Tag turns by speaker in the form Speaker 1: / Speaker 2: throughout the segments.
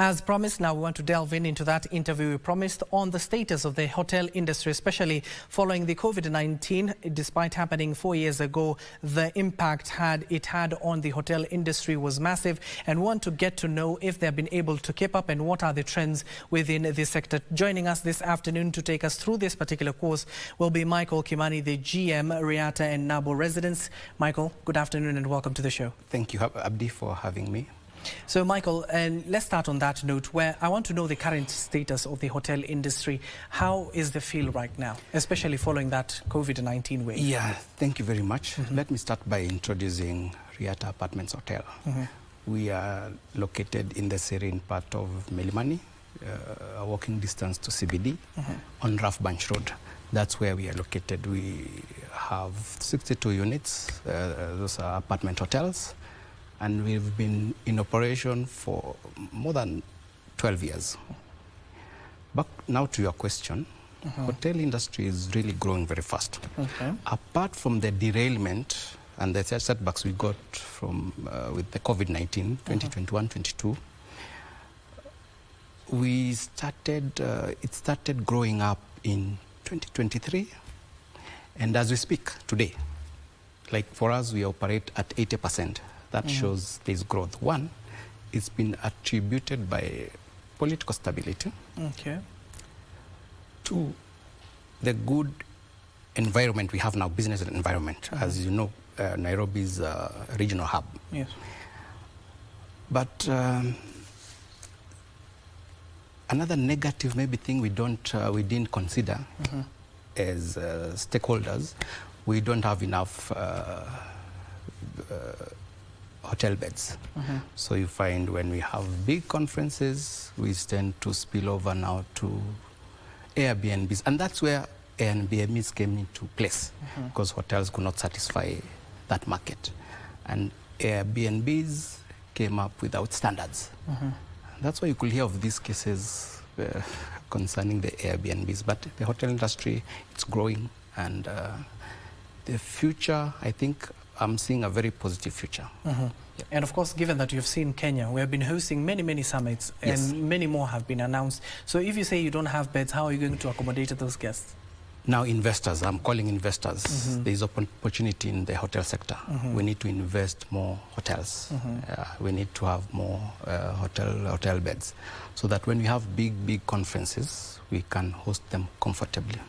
Speaker 1: As promised, now we want to delve into that interview we promised on the status of the hotel industry, especially following the COVID-19. Despite happening 4 years ago, the impact it had on the hotel industry was massive, and want to get to know if they've been able to keep up and what are the trends within this sector. Joining us this afternoon to take us through this particular course will be Michael Kimani, the GM, Riata and Nabo Residence. Michael, good afternoon and welcome to the show.
Speaker 2: Thank you, Abdi, for having me.
Speaker 1: So Michael, and let's start on that note where I want to know the current status of the hotel industry. How is the feel right now, especially following that COVID-19 wave?
Speaker 2: Yeah, thank you very much. Let me start by introducing Riata Apartments Hotel. We are located in the serene part of Milimani, a walking distance to CBD on Rough Bunch Road. That's where we are located. We have 62 units. Those are apartment hotels. And we've been in operation for more than 12 years. Back now to your question, hotel industry is really growing very fast. Apart from the derailment and the setbacks we got from with the COVID-19, 2021-22, we started, it started growing up in 2023. And as we speak today, like for us, we operate at 80%. That shows there's growth. One, it's been attributed by political stability. Two, the good environment we have now, business environment. As you know, Nairobi is a regional hub.
Speaker 1: Yes.
Speaker 2: But another negative maybe thing we didn't consider as stakeholders, we don't have enough hotel beds. So you find when we have big conferences, we tend to spill over now to AirBnBs. And that's where AirBnBs came into place, because hotels could not satisfy that market. And Airbnbs came up without standards. That's why you could hear of these cases concerning the Airbnbs. But the hotel industry, it's growing. And the future, I think, I'm seeing a very positive future.
Speaker 1: And of course, given that you've seen Kenya, we have been hosting many summits, and many more have been announced. So if you say you don't have beds, how are you going to accommodate those guests?
Speaker 2: Now investors, I'm calling investors. There's opportunity in the hotel sector. We need to invest more hotels. We need to have more hotel beds, so that when we have big conferences, we can host them comfortably.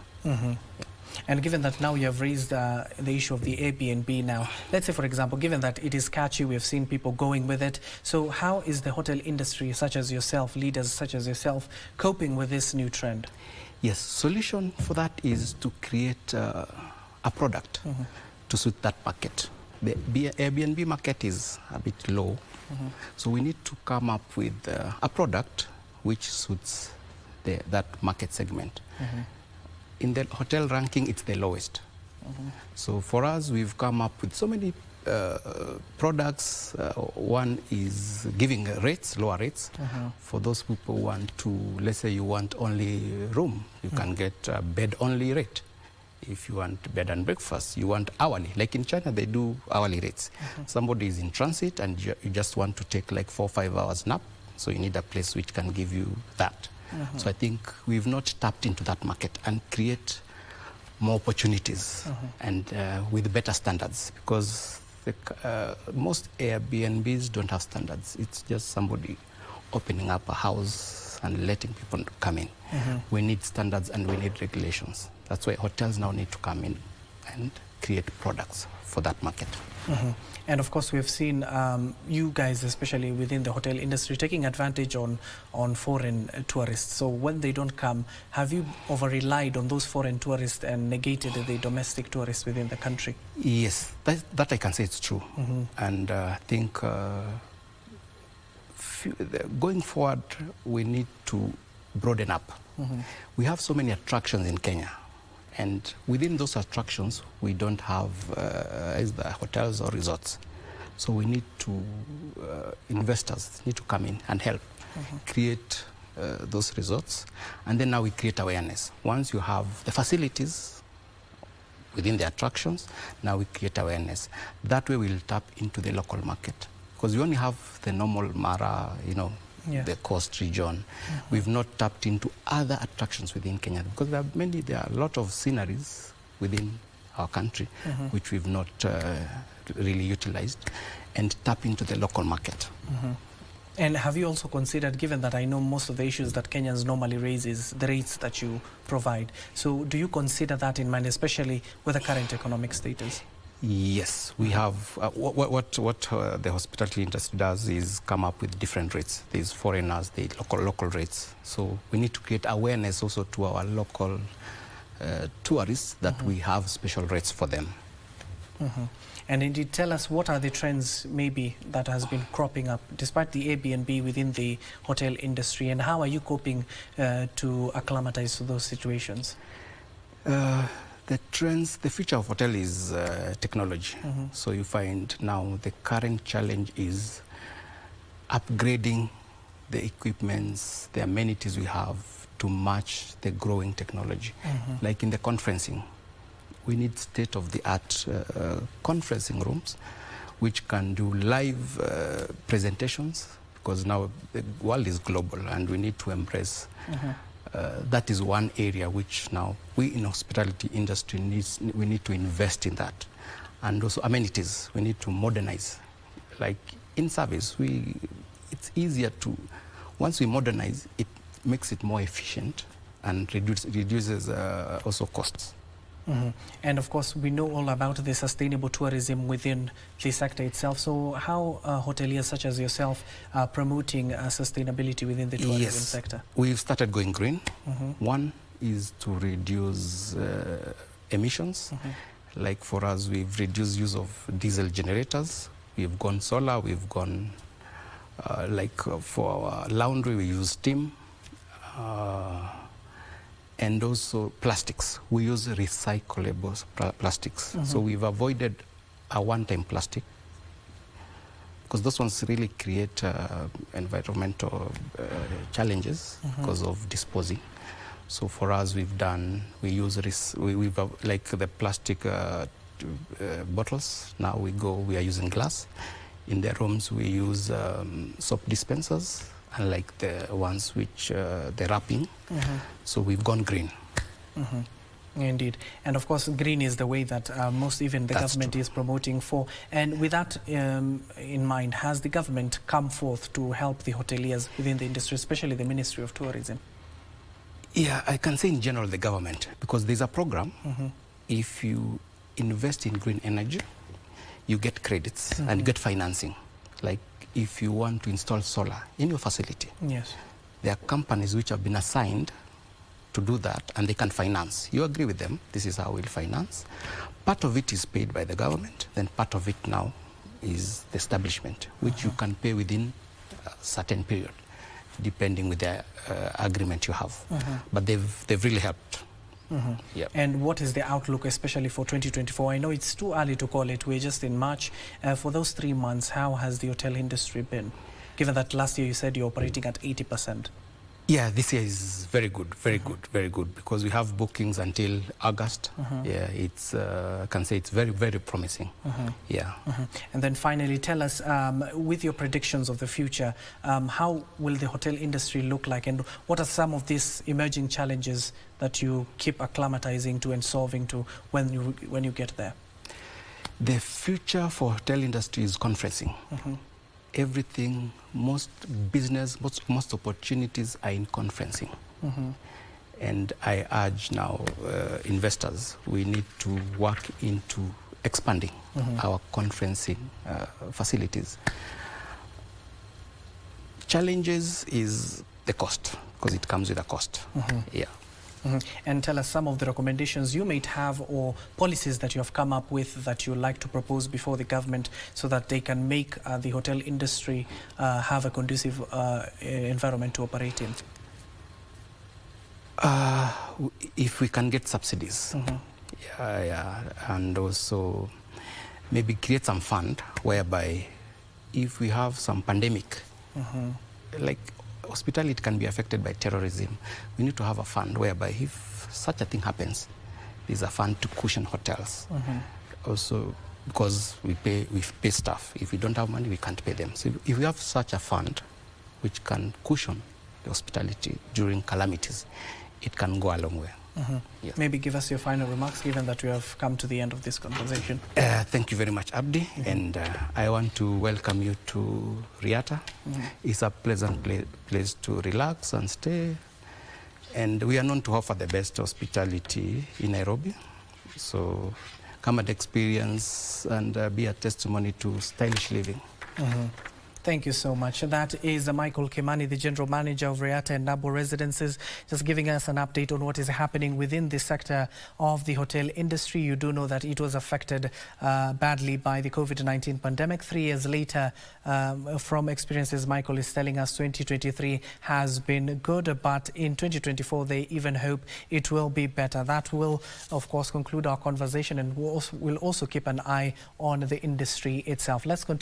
Speaker 1: And given that now you have raised the issue of the Airbnb now, let's say, for example, given that it is catchy, we have seen people going with it. So how is the hotel industry, such as yourself, leaders such as yourself, coping with this new trend?
Speaker 2: Yes, solution for that is to create a product to suit that market. The Airbnb market is a bit low, so we need to come up with a product which suits that market segment. In the hotel ranking, it's the lowest. So for us, we've come up with so many products. One is giving rates, lower rates. For those people who want to, let's say you want only room, you can get a bed-only rate. If you want bed and breakfast, you want hourly. Like in China, they do hourly rates. Somebody is in transit and you just want to take like 4 or 5 hours nap, so you need a place which can give you that. So I think we've not tapped into that market and create more opportunities and with better standards, because most Airbnbs don't have standards. It's just somebody opening up a house and letting people come in. We need standards and we need regulations. That's why hotels now need to come in and create products for that market. And of course, we've seen you guys, especially within the hotel industry, taking advantage on foreign tourists. So when they don't come, have you over-relied on those foreign tourists and negated the domestic tourists within the country? Yes, that I can say it's true. And I think going forward, we need to broaden up. We have so many attractions in Kenya. And within those attractions, we don't have either hotels or resorts. So we need to, investors need to come in and help create those resorts. And then now we create awareness. Once you have the facilities within the attractions, now we create awareness. That way we'll tap into the local market. Because we only have the normal Mara,
Speaker 1: Yeah.
Speaker 2: the coast region. We've not tapped into other attractions within Kenya because there are a lot of sceneries within our country which we've not really utilized, and tap into the local market.
Speaker 1: And have you also considered, given that I know most of the issues that Kenyans normally raise is the rates that you provide, so do you consider that in mind, especially with the current economic status?
Speaker 2: Yes, we have. What the hospitality industry does is come up with different rates. There's foreigners, the local rates. So we need to create awareness also to our local tourists that we have special rates for them.
Speaker 1: And indeed, tell us what are the trends maybe that has been cropping up despite the Airbnb within the hotel industry, and how are you coping to acclimatize to those situations?
Speaker 2: The trends, the future of hotel is technology. So you find now the current challenge is upgrading the equipments, the amenities we have to match the growing technology. Like in the conferencing, we need state-of-the-art conferencing rooms which can do live presentations, because now the world is global and we need to embrace. That is one area which now we in hospitality industry we need to invest in that. And also amenities, we need to modernize. Like in service, it's easier to, once we modernize, it makes it more efficient and reduces also costs.
Speaker 1: And of course, we know all about the sustainable tourism within the sector itself. So how hoteliers such as yourself are promoting sustainability within the tourism sector?
Speaker 2: We've started going green. One is to reduce emissions. Like for us, we've reduced use of diesel generators. We've gone solar. We've gone, for our laundry, we use steam. And also plastics. We use recyclable plastics. So we've avoided a one-time plastic, because those ones really create environmental challenges because of disposing. So for us, we use like the plastic bottles. Now we are using glass. In the rooms, we use soap dispensers, unlike the ones which the wrapping. So we've gone green.
Speaker 1: Indeed. And of course, green is the way that most even the government is promoting for. And with that in mind, has the government come forth to help the hoteliers within the industry, especially the Ministry of Tourism?
Speaker 2: Yeah, I can say in general the government, because there's a program. If you invest in green energy, you get credits and you get financing. Like if you want to install solar in your facility, there are companies which have been assigned to do that, and they can finance. You agree with them, this is how we'll finance. Part of it is paid by the government, then part of it now is the establishment, which you can pay within a certain period, depending with the agreement you have. But they've really helped.
Speaker 1: And what is the outlook, especially for 2024? I know it's too early to call it. We're just in March. For those 3 months, how has the hotel industry been? Given that last year you said you're operating at 80%.
Speaker 2: Yeah, this year is very good, very good, because we have bookings until August. Yeah, it's I can say it's very, very promising. Yeah.
Speaker 1: And then finally, tell us, with your predictions of the future, how will the hotel industry look like, and what are some of these emerging challenges that you keep acclimatizing to and solving to when you get there?
Speaker 2: The future for hotel industry is conferencing. Everything, most business, most opportunities are in conferencing. And I urge now investors, we need to work into expanding our conferencing facilities. Challenges is the cost, because it comes with a cost. Yeah.
Speaker 1: And tell us some of the recommendations you might have, or policies that you have come up with that you like to propose before the government, so that they can make the hotel industry have a conducive environment to operate in.
Speaker 2: If we can get subsidies, and also maybe create some fund whereby if we have some pandemic, like hospitality can be affected by terrorism, we need to have a fund whereby if such a thing happens, there's a fund to cushion hotels. Also, because we pay staff. If we don't have money, we can't pay them. So if we have such a fund, which can cushion the hospitality during calamities, it can go a long way. Yes.
Speaker 1: Maybe give us your final remarks, given that we have come to the end of this conversation.
Speaker 2: Thank you very much, Abdi, and I want to welcome you to Riata. It's a pleasant place to relax and stay, and we are known to offer the best hospitality in Nairobi. So come and experience and be a testimony to stylish living.
Speaker 1: Thank you so much. That is Michael Kimani, the General Manager of Riata and Nabo Residences, just giving us an update on what is happening within the sector of the hotel industry. You do know that it was affected badly by the COVID-19 pandemic. 3 years later, from experiences, Michael is telling us 2023 has been good, but in 2024, they even hope it will be better. That will, of course, conclude our conversation, and we'll also keep an eye on the industry itself. Let's continue.